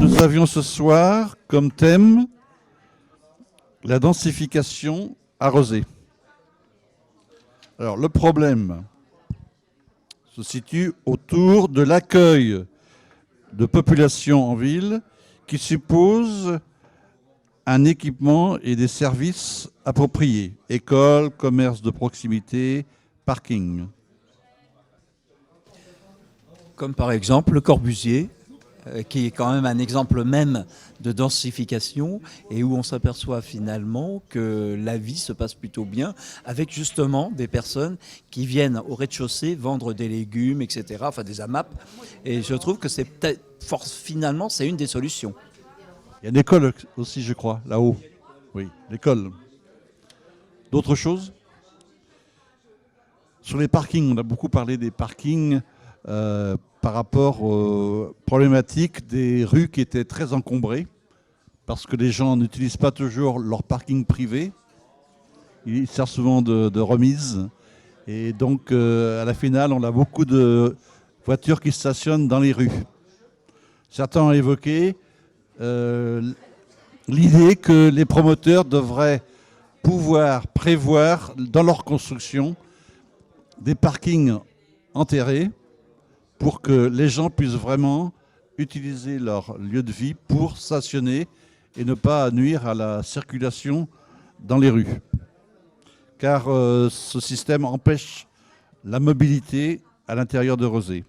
Nous avions ce soir comme thème la densification arrosée. Alors le problème se situe autour de l'accueil de populations en ville qui suppose un équipement et des services appropriés. École, commerce de proximité, parking. Comme par exemple Le Corbusier, qui est quand même un exemple même de densification et où on s'aperçoit finalement que la vie se passe plutôt bien avec justement des personnes qui viennent au rez-de-chaussée vendre des légumes, etc., enfin des AMAP. Et je trouve que c'est peut-être, finalement, c'est une des solutions. Il y a une école aussi, je crois, là-haut. Oui, l'école. D'autres choses ? Sur les parkings, on a beaucoup parlé des parkings par rapport aux problématiques des rues qui étaient très encombrées, parce que les gens n'utilisent pas toujours leur parking privé. Il sert souvent de remise. Et donc, à la finale, on a beaucoup de voitures qui stationnent dans les rues. Certains ont évoqué l'idée que les promoteurs devraient pouvoir prévoir dans leur construction des parkings enterrés pour que les gens puissent vraiment utiliser leur lieu de vie pour stationner et ne pas nuire à la circulation dans les rues. Car ce système empêche la mobilité à l'intérieur de Rezé.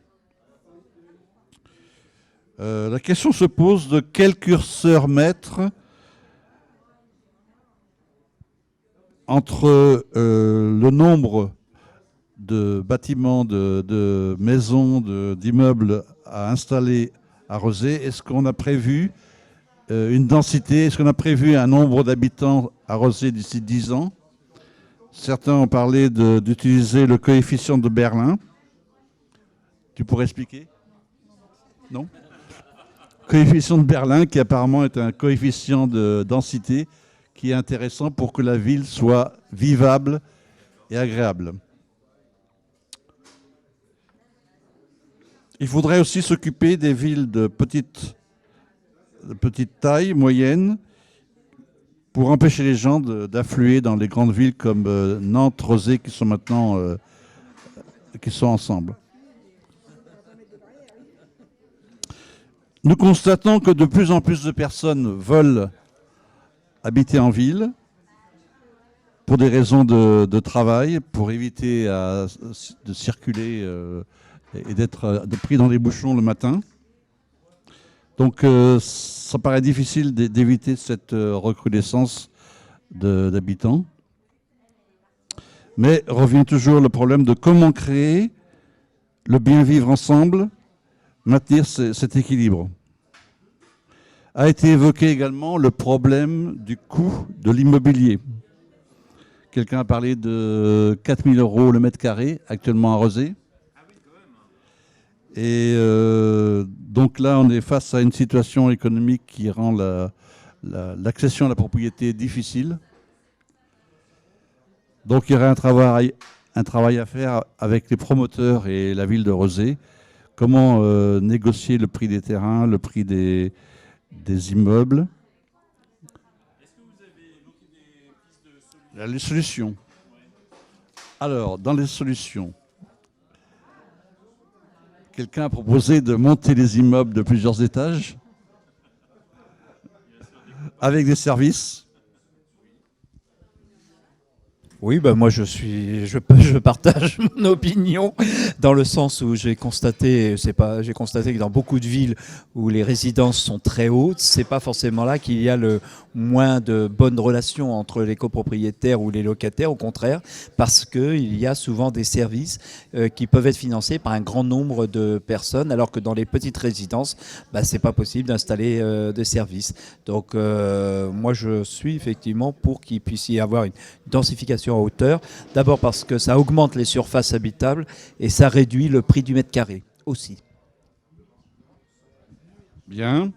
La question se pose de quel curseur mettre entre le nombre de bâtiments, de maisons, d'immeubles à installer à Rezé. Est-ce qu'on a prévu une densité? Est-ce qu'on a prévu un nombre d'habitants à Rezé d'ici 10 ans? Certains ont parlé d'utiliser le coefficient de Berlin. Tu pourrais expliquer? Non? Coefficient de Berlin qui apparemment est un coefficient de densité qui est intéressant pour que la ville soit vivable et agréable. Il faudrait aussi s'occuper des villes de petite taille, moyenne, pour empêcher les gens d'affluer dans les grandes villes comme Nantes, Rezé, qui sont maintenant qui sont ensemble. Nous constatons que de plus en plus de personnes veulent habiter en ville pour des raisons de travail, pour éviter de circuler et d'être pris dans les bouchons le matin. Donc ça paraît difficile d'éviter cette recrudescence d'habitants. Mais revient toujours le problème de comment créer le bien vivre ensemble, maintenir cet équilibre. A été évoqué également le problème du coût de l'immobilier. Quelqu'un a parlé de 4 000 € le mètre carré, actuellement à Rezé. Et donc là, on est face à une situation économique qui rend l'accession à la propriété difficile. Donc il y aurait un travail à faire avec les promoteurs et la ville de Rezé. Comment négocier le prix des terrains, le prix des immeubles. Est-ce que vous avez évoqué des pistes de solutions? Les solutions. Alors, dans les solutions, quelqu'un a proposé de monter les immeubles de plusieurs étages avec des services. Oui, bah moi je partage mon opinion dans le sens où j'ai constaté que dans beaucoup de villes où les résidences sont très hautes, c'est pas forcément là qu'il y a le moins de bonnes relations entre les copropriétaires ou les locataires, au contraire, parce que il y a souvent des services qui peuvent être financés par un grand nombre de personnes, alors que dans les petites résidences, bah, c'est pas possible d'installer des services. Donc moi je suis effectivement pour qu'il puisse y avoir une densification en hauteur, d'abord parce que ça augmente les surfaces habitables et ça réduit le prix du mètre carré aussi. Bien.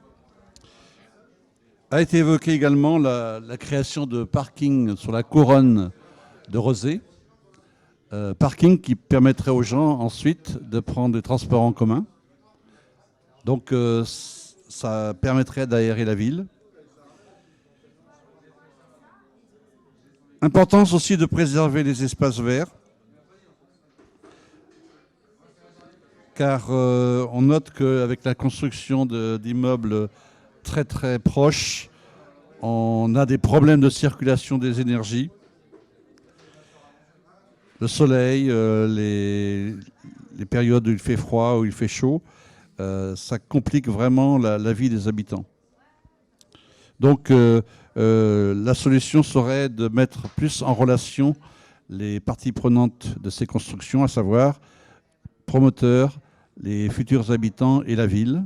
A été évoquée également la création de parking sur la couronne de Rezé. Parking qui permettrait aux gens ensuite de prendre des transports en commun. Donc ça permettrait d'aérer la ville. Importance aussi de préserver les espaces verts, car on note qu'avec la construction d'immeubles très très proches, on a des problèmes de circulation des énergies. Le soleil, les périodes où il fait froid, où il fait chaud, ça complique vraiment la vie des habitants. Donc la solution serait de mettre plus en relation les parties prenantes de ces constructions, à savoir promoteurs, les futurs habitants et la ville,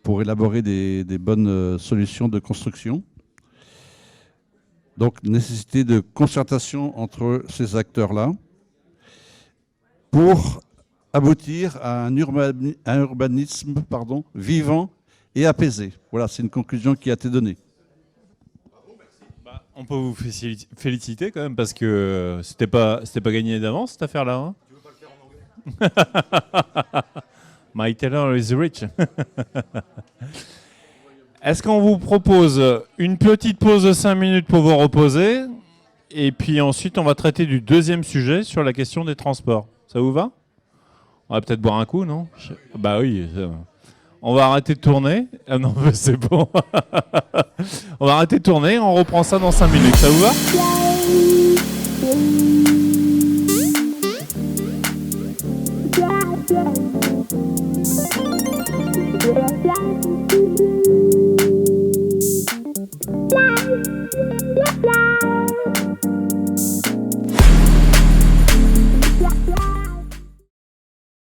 pour élaborer des bonnes solutions de construction. Donc nécessité de concertation entre ces acteurs-là pour aboutir à un urbanisme vivant et apaisé. Voilà, c'est une conclusion qui a été donnée. On peut vous féliciter quand même parce que c'était pas gagné d'avance cette affaire-là. Hein. Tu veux pas le faire en anglais? My Taylor is rich. Est-ce qu'on vous propose une petite pause de 5 minutes pour vous reposer et puis ensuite on va traiter du deuxième sujet sur la question des transports. Ça vous va? On va peut-être boire un coup, non? Bah oui. On va arrêter de tourner. Ah non, c'est bon. On va arrêter de tourner. On reprend ça dans 5 minutes. Ça vous va?